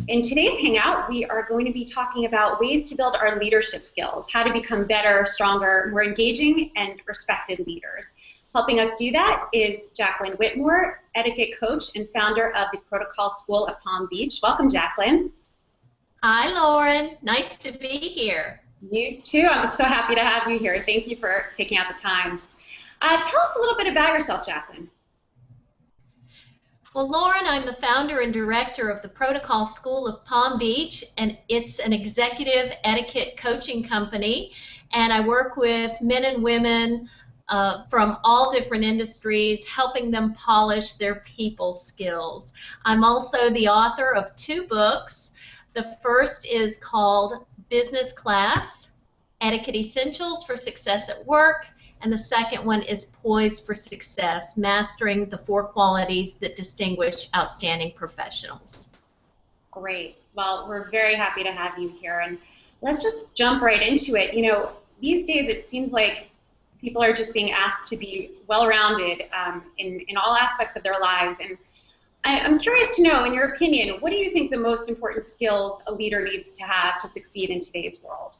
In today's Hangout, we are going to be talking about ways to build our leadership skills, how to become better, stronger, more engaging, and respected leaders. Helping us do that is Jacqueline Whitmore, etiquette coach and founder of the Protocol School of Palm Beach. Welcome, Jacqueline. Hi, Lauren. Nice to be here. You too. I'm so happy to have you here. Thank you for taking out the time. Tell us a little bit about yourself, Jacqueline. Well, Lauren, I'm the founder and director of the Protocol School of Palm Beach, and it's an executive etiquette coaching company, and I work with men and women from all different industries, helping them polish their people skills. I'm also the author of 2 books. The first is called Business Class, Etiquette Essentials for Success at Work, and the second one is Poised for Success, Mastering the 4 Qualities that Distinguish Outstanding Professionals. Great. Well, we're very happy to have you here, and let's just jump right into it. You know, these days it seems like people are just being asked to be well-rounded in all aspects of their lives, and I'm curious to know, in your opinion, what do you think the most important skills a leader needs to have to succeed in today's world?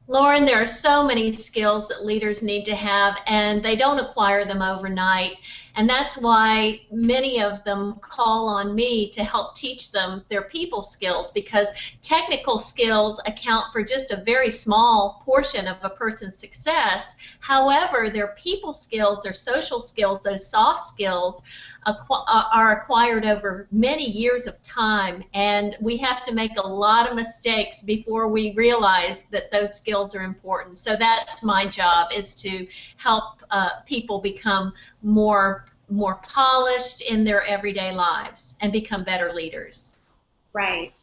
Lauren, there are so many skills that leaders need to have, and they don't acquire them overnight. And that's why many of them call on me to help teach them their people skills, because technical skills account for just a very small portion of a person's success. However, their people skills, their social skills, those soft skills are acquired over many years of time, and we have to make a lot of mistakes before we realize that those skills are important. So that's my job, is to help people become more polished in their everyday lives and become better leaders. Right.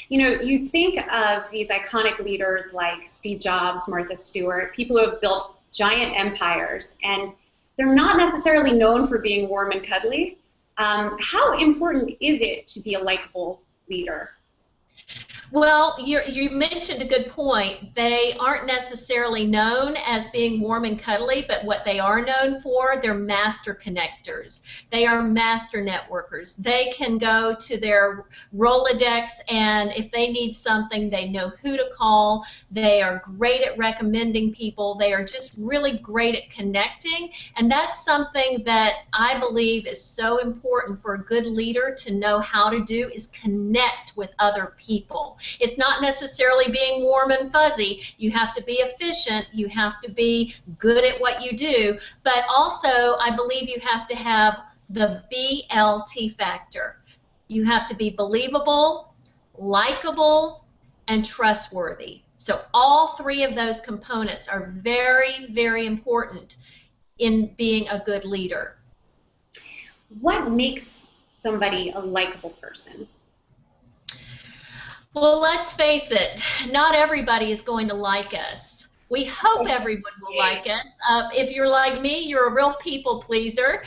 You know, you think of these iconic leaders like Steve Jobs, Martha Stewart, people who have built giant empires, and they're not necessarily known for being warm and cuddly. How important is it to be a likable leader? Well, you mentioned a good point. They aren't necessarily known as being warm and cuddly, but what they are known for, they're master connectors. They are master networkers. They can go to their Rolodex, and if they need something, they know who to call. They are great at recommending people. They are just really great at connecting, and that's something that I believe is so important for a good leader to know how to do, is connect with other people. It's not necessarily being warm and fuzzy. You have to be efficient. You have to be good at what you do. But also, I believe you have to have the BLT factor. You have to be believable, likable, and trustworthy. So all 3 of those components are very, very important in being a good leader. What makes somebody a likable person? Well, let's face it, not everybody is going to like us. We hope everyone will like us. If you're like me, you're a real people pleaser.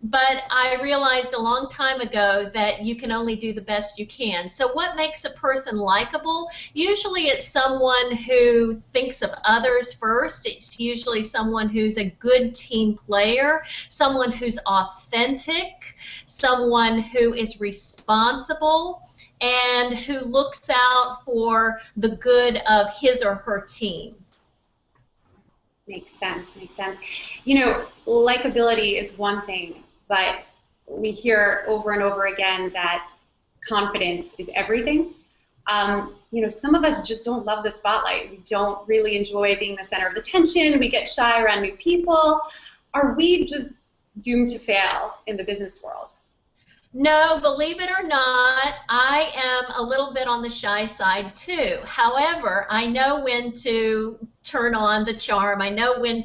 But I realized a long time ago that you can only do the best you can. So what makes a person likable? Usually it's someone who thinks of others first. It's usually someone who's a good team player, someone who's authentic, someone who is responsible, and who looks out for the good of his or her team. Makes sense, makes sense. You know, likability is one thing, but we hear over and over again that confidence is everything. You know, some of us just don't love the spotlight. We don't really enjoy being the center of attention. We get shy around new people. Are we just doomed to fail in the business world? No, believe it or not, I am a little bit on the shy side too. However, I know when to turn on the charm. I know when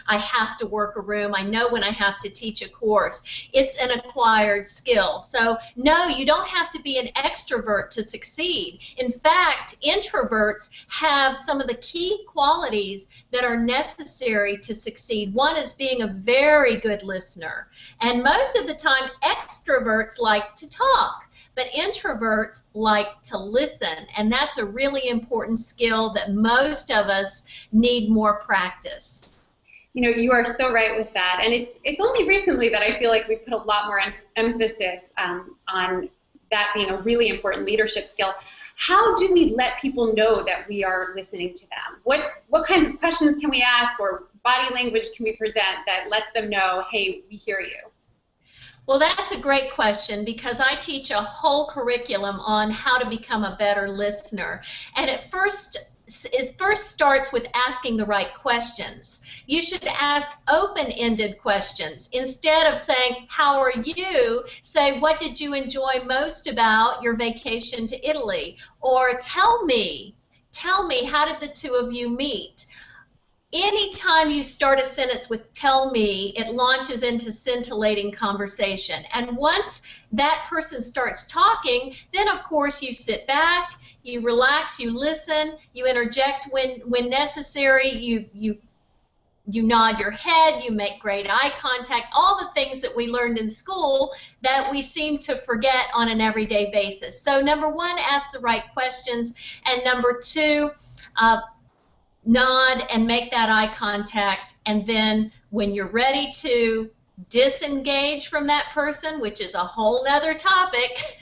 I have to work a room. I know when I have to teach a course. It's an acquired skill. So no, you don't have to be an extrovert to succeed. In fact, introverts have some of the key qualities that are necessary to succeed. One is being a very good listener. And most of the time, extroverts like to talk. But introverts like to listen, and that's a really important skill that most of us need more practice. You know, you are so right with that, and it's only recently that I feel like we put a lot more emphasis on that being a really important leadership skill. How do we let people know that we are listening to them? What kinds of questions can we ask, or body language can we present that lets them know, hey, we hear you? Well, that's a great question, because I teach a whole curriculum on how to become a better listener. And it first starts with asking the right questions. You should ask open-ended questions. Instead of saying, how are you? Say, what did you enjoy most about your vacation to Italy? Or tell me, how did the two of you meet? Anytime you start a sentence with tell me, it launches into scintillating conversation. And once that person starts talking, then of course you sit back, you relax, you listen, you interject when necessary, you nod your head, you make great eye contact, all the things that we learned in school that we seem to forget on an everyday basis. So number one, ask the right questions, and number two, nod and make that eye contact, and then when you're ready to disengage from that person, which is a whole nother topic,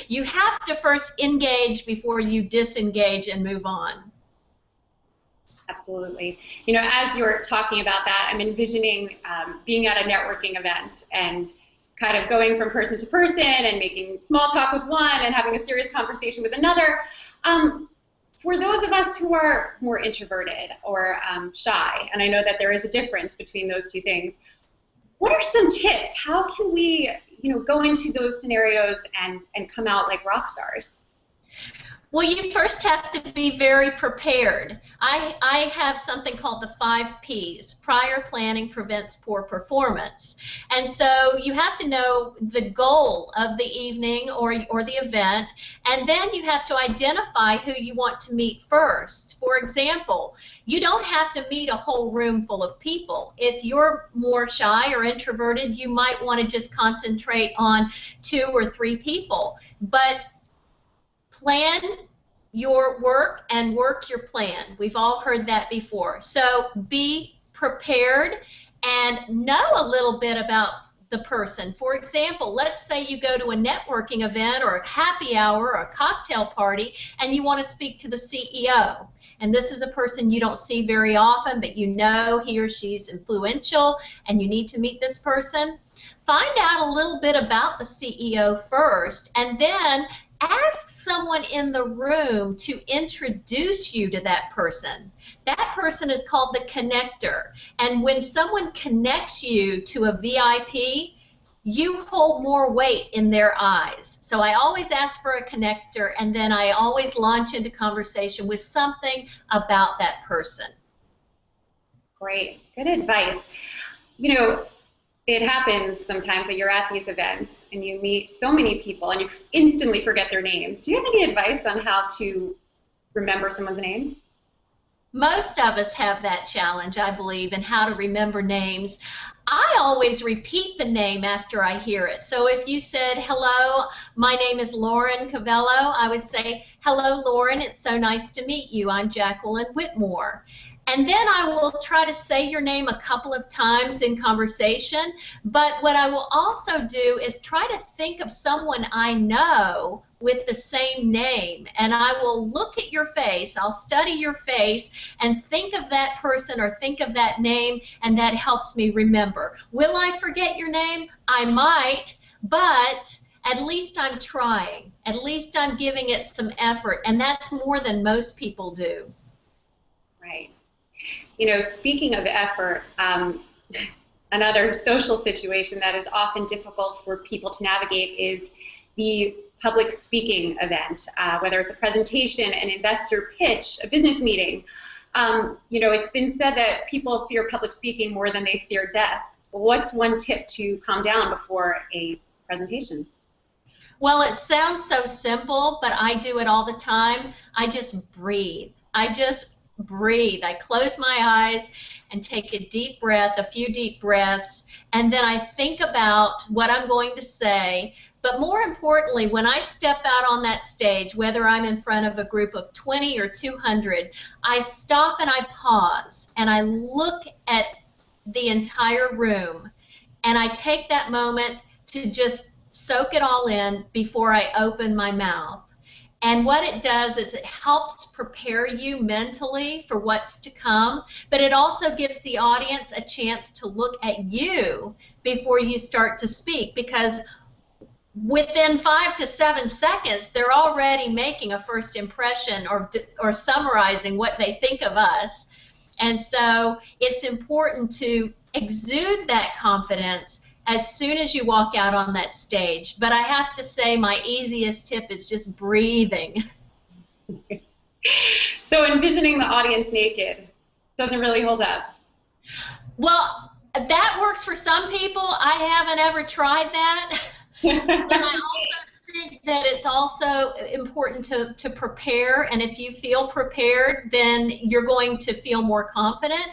you have to first engage before you disengage and move on. Absolutely. You know, as you're talking about that, I'm envisioning being at a networking event and kind of going from person to person and making small talk with one and having a serious conversation with another. For those of us who are more introverted or shy, and I know that there is a difference between those two things, what are some tips? How can we, go into those scenarios and come out like rock stars? Well, you first have to be very prepared. I have something called the 5 Ps. Prior planning prevents poor performance. And so you have to know the goal of the evening or the event, and then you have to identify who you want to meet first. For example, you don't have to meet a whole room full of people. If you're more shy or introverted, you might want to just concentrate on 2 or 3 people. But plan your work and work your plan. We've all heard that before. So be prepared and know a little bit about the person. For example, let's say you go to a networking event or a happy hour or a cocktail party and you want to speak to the CEO. And this is a person you don't see very often, but you know he or she's influential and you need to meet this person. Find out a little bit about the CEO first, and then ask someone in the room to introduce you to that person. That person is called the connector. And when someone connects you to a VIP, you hold more weight in their eyes. So I always ask for a connector, and then I always launch into conversation with something about that person. Great. Good advice. It happens sometimes that you're at these events and you meet so many people and you instantly forget their names. Do you have any advice on how to remember someone's name? Most of us have that challenge, I believe, in how to remember names. I always repeat the name after I hear it. So if you said, hello, my name is Lauren Cavello, I would say, hello, Lauren, it's so nice to meet you. I'm Jacqueline Whitmore. And then I will try to say your name a couple of times in conversation, but what I will also do is try to think of someone I know with the same name, and I will look at your face, I'll study your face, and think of that person or think of that name, and that helps me remember. Will I forget your name? I might, but at least I'm trying. At least I'm giving it some effort, and that's more than most people do. Right. Speaking of effort, another social situation that is often difficult for people to navigate is the public speaking event, whether it's a presentation, an investor pitch, a business meeting. It's been said that people fear public speaking more than they fear death. What's one tip to calm down before a presentation? Well, it sounds so simple, but I do it all the time. I just breathe. Breathe. I close my eyes and take a deep breath, a few deep breaths, and then I think about what I'm going to say. But more importantly, when I step out on that stage, whether I'm in front of a group of 20 or 200, I stop and I pause and I look at the entire room and I take that moment to just soak it all in before I open my mouth. And what it does is it helps prepare you mentally for what's to come, but it also gives the audience a chance to look at you before you start to speak, because within 5 to 7 seconds, they're already making a first impression or summarizing what they think of us. And so it's important to exude that confidence as soon as you walk out on that stage. But I have to say my easiest tip is just breathing. So envisioning the audience naked doesn't really hold up. Well, that works for some people. I haven't ever tried that. And I also think that it's also important to prepare, and if you feel prepared, then you're going to feel more confident.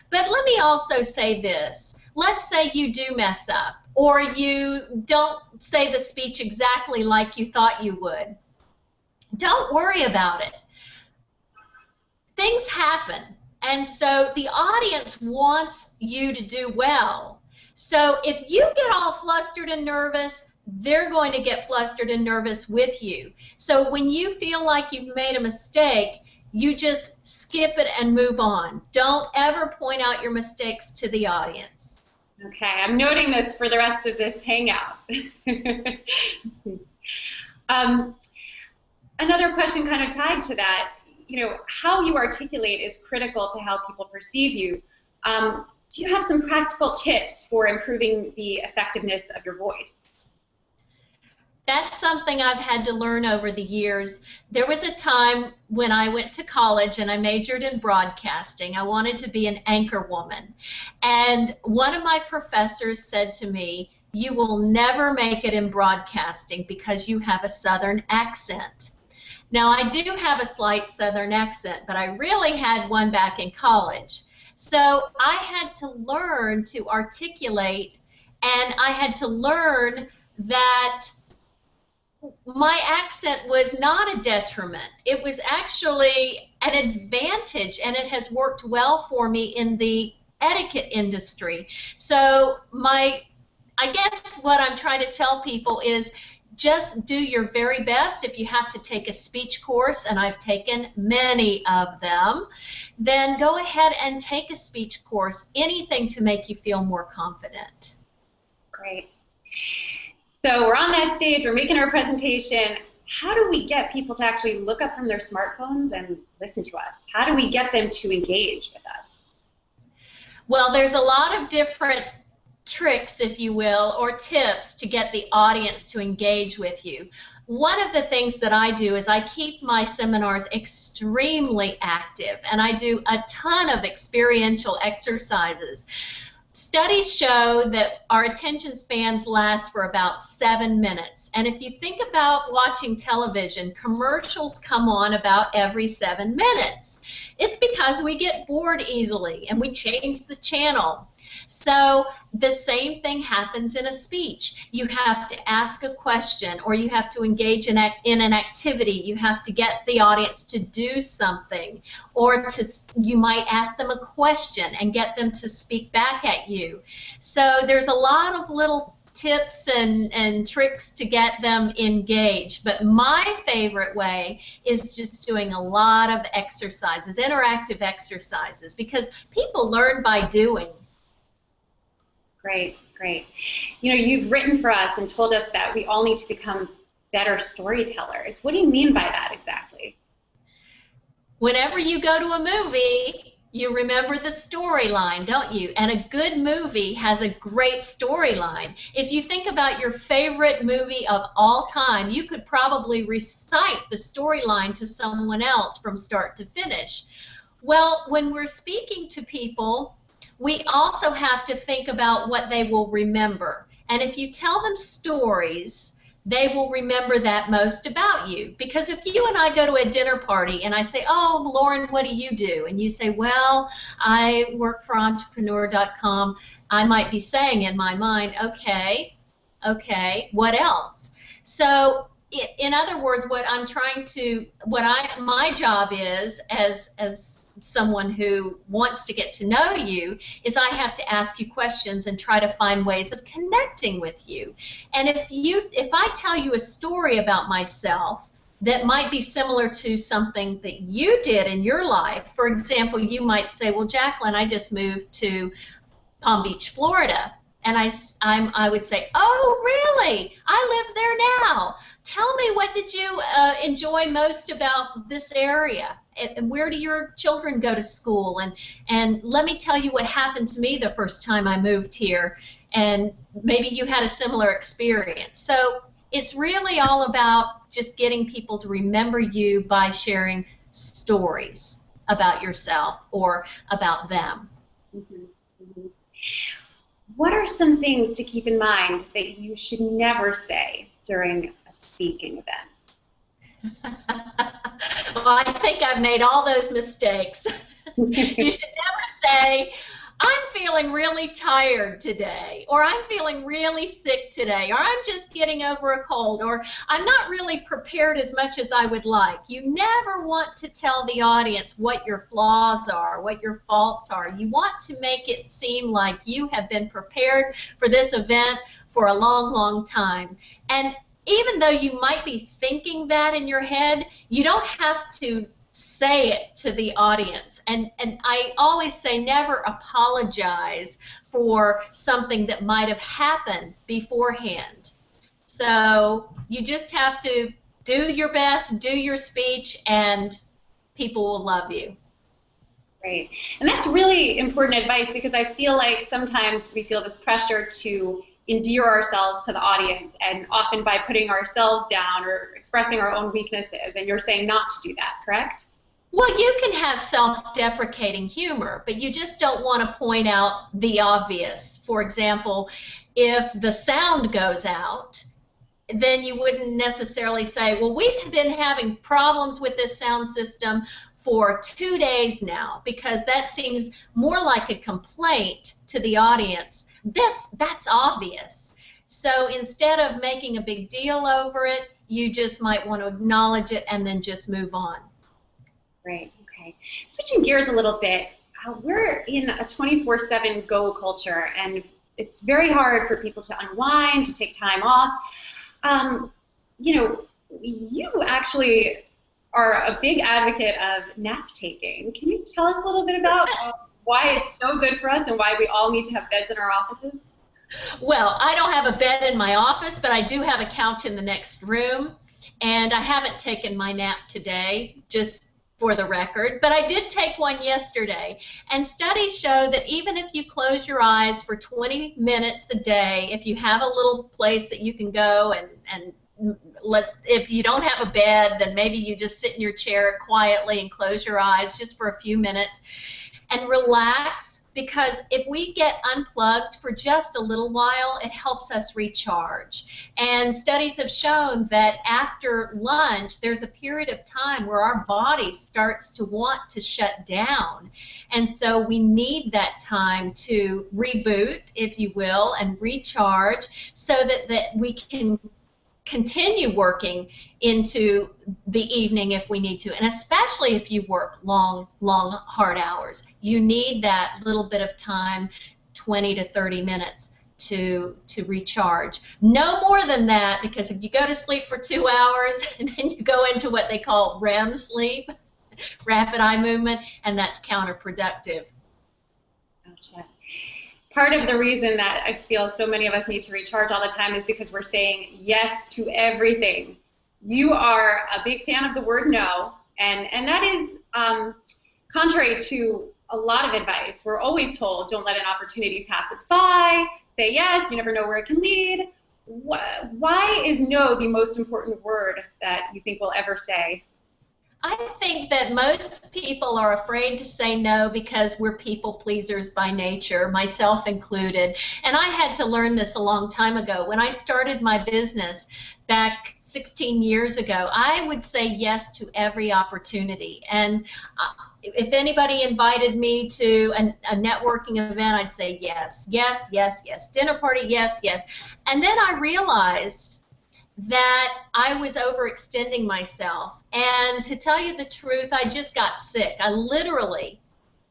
But let me also say this. Let's say you do mess up, or you don't say the speech exactly like you thought you would. Don't worry about it. Things happen, and so the audience wants you to do well. So if you get all flustered and nervous, they're going to get flustered and nervous with you. So when you feel like you've made a mistake, you just skip it and move on. Don't ever point out your mistakes to the audience. Okay, I'm noting this for the rest of this hangout. Another question kind of tied to that, you know, how you articulate is critical to how people perceive you. Do you have some practical tips for improving the effectiveness of your voice? That's something I've had to learn over the years. There was a time when I went to college and I majored in broadcasting. I wanted to be an anchor woman. And one of my professors said to me, "You will never make it in broadcasting because you have a Southern accent." Now, I do have a slight Southern accent, but I really had one back in college. So I had to learn to articulate, and I had to learn that my accent was not a detriment. It was actually an advantage, and it has worked well for me in the etiquette industry. So I guess what I'm trying to tell people is just do your very best. If you have to take a speech course, and I've taken many of them, then go ahead and take a speech course, anything to make you feel more confident. Great. So we're on that stage, we're making our presentation. How do we get people to actually look up from their smartphones and listen to us? How do we get them to engage with us? Well, there's a lot of different tricks, if you will, or tips to get the audience to engage with you. One of the things that I do is I keep my seminars extremely active, and I do a ton of experiential exercises. Studies show that our attention spans last for about 7 minutes. And if you think about watching television, commercials come on about every 7 minutes. It's because we get bored easily and we change the channel. So the same thing happens in a speech. You have to ask a question, or you have to engage in an activity. You have to get the audience to do something, or you might ask them a question and get them to speak back at you. So there's a lot of little tips and tricks to get them engaged. But my favorite way is just doing a lot of exercises, interactive exercises, because people learn by doing. Great, great. You know, you've written for us and told us that we all need to become better storytellers. What do you mean by that exactly? Whenever you go to a movie, you remember the storyline, don't you? And a good movie has a great storyline. If you think about your favorite movie of all time, you could probably recite the storyline to someone else from start to finish. Well, when we're speaking to people, we also have to think about what they will remember. And if you tell them stories, they will remember that most about you. Because if you and I go to a dinner party and I say, "Oh, Lauren, what do you do?" And you say, "Well, I work for entrepreneur.com," I might be saying in my mind, okay, what else? So in other words, my job is as someone who wants to get to know you is I have to ask you questions and try to find ways of connecting with you. And if I tell you a story about myself that might be similar to something that you did in your life, for example, you might say, well, Jacqueline, I just moved to Palm Beach, Florida. And I would say, oh, really? I live there now. Tell me, what did you enjoy most about this area? And where do your children go to school? And let me tell you what happened to me the first time I moved here. And maybe you had a similar experience. So it's really all about just getting people to remember you by sharing stories about yourself or about them. Mm-hmm. Mm-hmm. What are some things to keep in mind that you should never say during a speaking event? Well, I think I've made all those mistakes. You should never say, I'm feeling really tired today, or I'm feeling really sick today, or I'm just getting over a cold, or I'm not really prepared as much as I would like. You never want to tell the audience what your flaws are, what your faults are. You want to make it seem like you have been prepared for this event for a long, long time. And even though you might be thinking that in your head, you don't have to say it to the audience. And I always say never apologize for something that might have happened beforehand. So you just have to do your best, do your speech, and people will love you. Great. And that's really important advice, because I feel like sometimes we feel this pressure to endear ourselves to the audience, and often by putting ourselves down or expressing our own weaknesses, and you're saying not to do that, correct? Well, you can have self-deprecating humor, but you just don't want to point out the obvious. For example, if the sound goes out, then you wouldn't necessarily say, well, we've been having problems with this sound system for 2 days now, because that seems more like a complaint to the audience. That's obvious. So instead of making a big deal over it, you just might want to acknowledge it and then just move on. Great. Okay. Switching gears a little bit, we're in a 24/7 go culture, and it's very hard for people to unwind, to take time off. You know, you actually are a big advocate of nap taking. Can you tell us a little bit about why it's so good for us and why we all need to have beds in our offices? Well, I don't have a bed in my office, but I do have a couch in the next room, and I haven't taken my nap today, just for the record, but I did take one yesterday. And studies show that even if you close your eyes for 20 minutes a day, if you have a little place that you can go and if you don't have a bed, then maybe you just sit in your chair quietly and close your eyes just for a few minutes and relax. Because if we get unplugged for just a little while, it helps us recharge. And studies have shown that after lunch, there's a period of time where our body starts to want to shut down. And so we need that time to reboot, if you will, and recharge so that we can continue working into the evening if we need to, and especially if you work long, hard hours. You need that little bit of time, 20 to 30 minutes, to recharge. No more than that, because if you go to sleep for 2 hours and then you go into what they call REM sleep, rapid eye movement, and that's counterproductive. Gotcha. Part of the reason that I feel so many of us need to recharge all the time is because we're saying yes to everything. You are a big fan of the word no, and that is contrary to a lot of advice. We're always told, don't let an opportunity pass us by, say yes, you never know where it can lead. Why is no the most important word that you think we'll ever say? I think that most people are afraid to say no because we're people pleasers by nature, myself included. And I had to learn this a long time ago. When I started my business back 16 years ago, I would say yes to every opportunity. And if anybody invited me to a networking event, I'd say yes, yes, yes, yes. Dinner party, yes, yes. And then I realized that I was overextending myself. And to tell you the truth, I just got sick. I literally,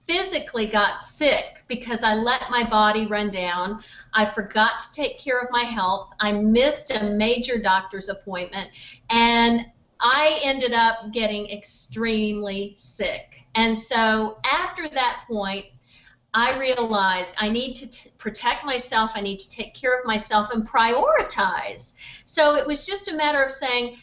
physically got sick because I let my body run down. I forgot to take care of my health. I missed a major doctor's appointment, and I ended up getting extremely sick. And so after that point, I realized I need to protect myself, I need to take care of myself and prioritize. So it was just a matter of saying,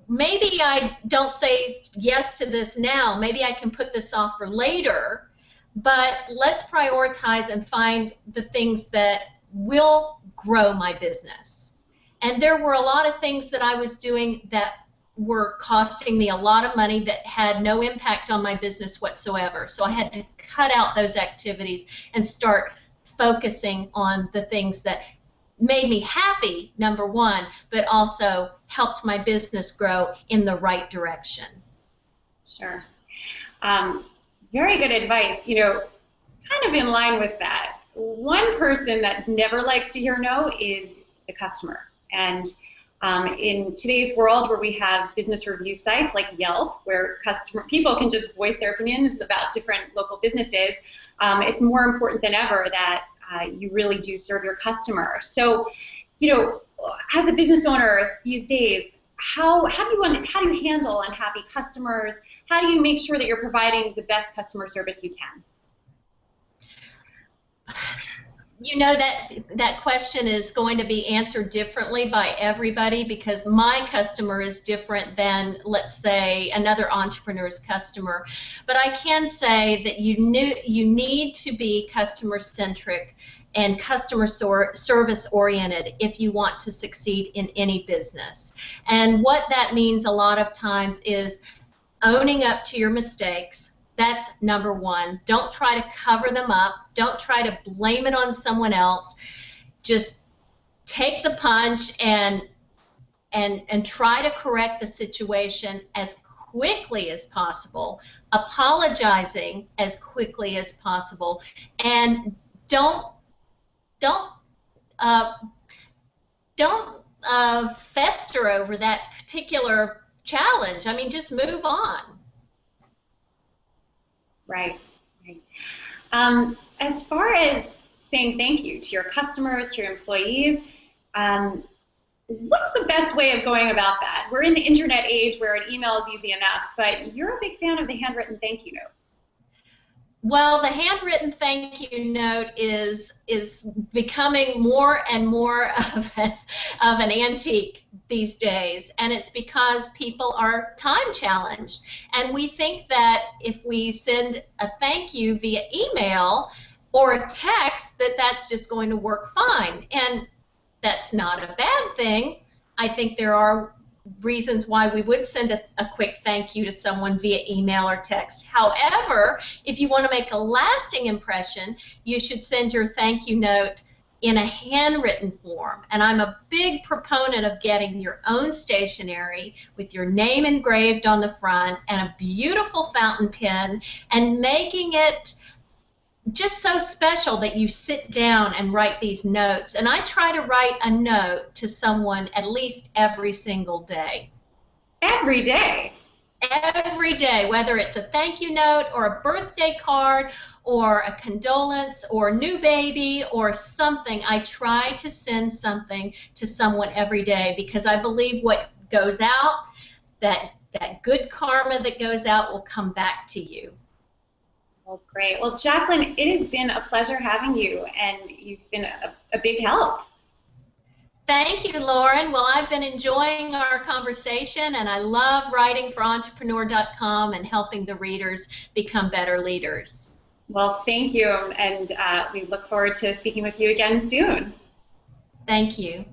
maybe I don't say yes to this now, maybe I can put this off for later, but let's prioritize and find the things that will grow my business. And there were a lot of things that I was doing that were costing me a lot of money that had no impact on my business whatsoever. So I had to cut out those activities and start focusing on the things that made me happy, number one, but also helped my business grow in the right direction. Sure. Very good advice. You know, kind of in line with that, one person that never likes to hear no is the customer. And in today's world where we have business review sites like Yelp, where people can just voice their opinions about different local businesses, it's more important than ever that you really do serve your customer. So, you know, as a business owner these days, how do you handle unhappy customers? How do you make sure that you're providing the best customer service you can? You know, that question is going to be answered differently by everybody, because my customer is different than, let's say, another entrepreneur's customer. But I can say that you need to be customer-centric and customer service-oriented if you want to succeed in any business. And what that means a lot of times is owning up to your mistakes. That's number one. Don't try to cover them up. Don't try to blame it on someone else. Just take the punch and try to correct the situation as quickly as possible, apologizing as quickly as possible, and don't fester over that particular challenge. I mean, just move on. Right. As far as saying thank you to your customers, to your employees, what's the best way of going about that? We're in the internet age where an email is easy enough, but you're a big fan of the handwritten thank you note. Well, the handwritten thank you note is becoming more and more of an antique these days, and it's because people are time challenged, and we think that if we send a thank you via email or a text, that's just going to work fine, and that's not a bad thing. I think there are reasons why we would send a quick thank you to someone via email or text. However, if you want to make a lasting impression, you should send your thank you note in a handwritten form. And I'm a big proponent of getting your own stationery with your name engraved on the front and a beautiful fountain pen, and making it just so special that you sit down and write these notes. And I try to write a note to someone at least every single day. Every day? Every day, whether it's a thank you note or a birthday card or a condolence or new baby or something. I try to send something to someone every day, because I believe what goes out, that good karma that goes out, will come back to you. Well, great. Well, Jacqueline, it has been a pleasure having you, and you've been a big help. Thank you, Lauren. Well, I've been enjoying our conversation, and I love writing for Entrepreneur.com and helping the readers become better leaders. Well, thank you, and we look forward to speaking with you again soon. Thank you.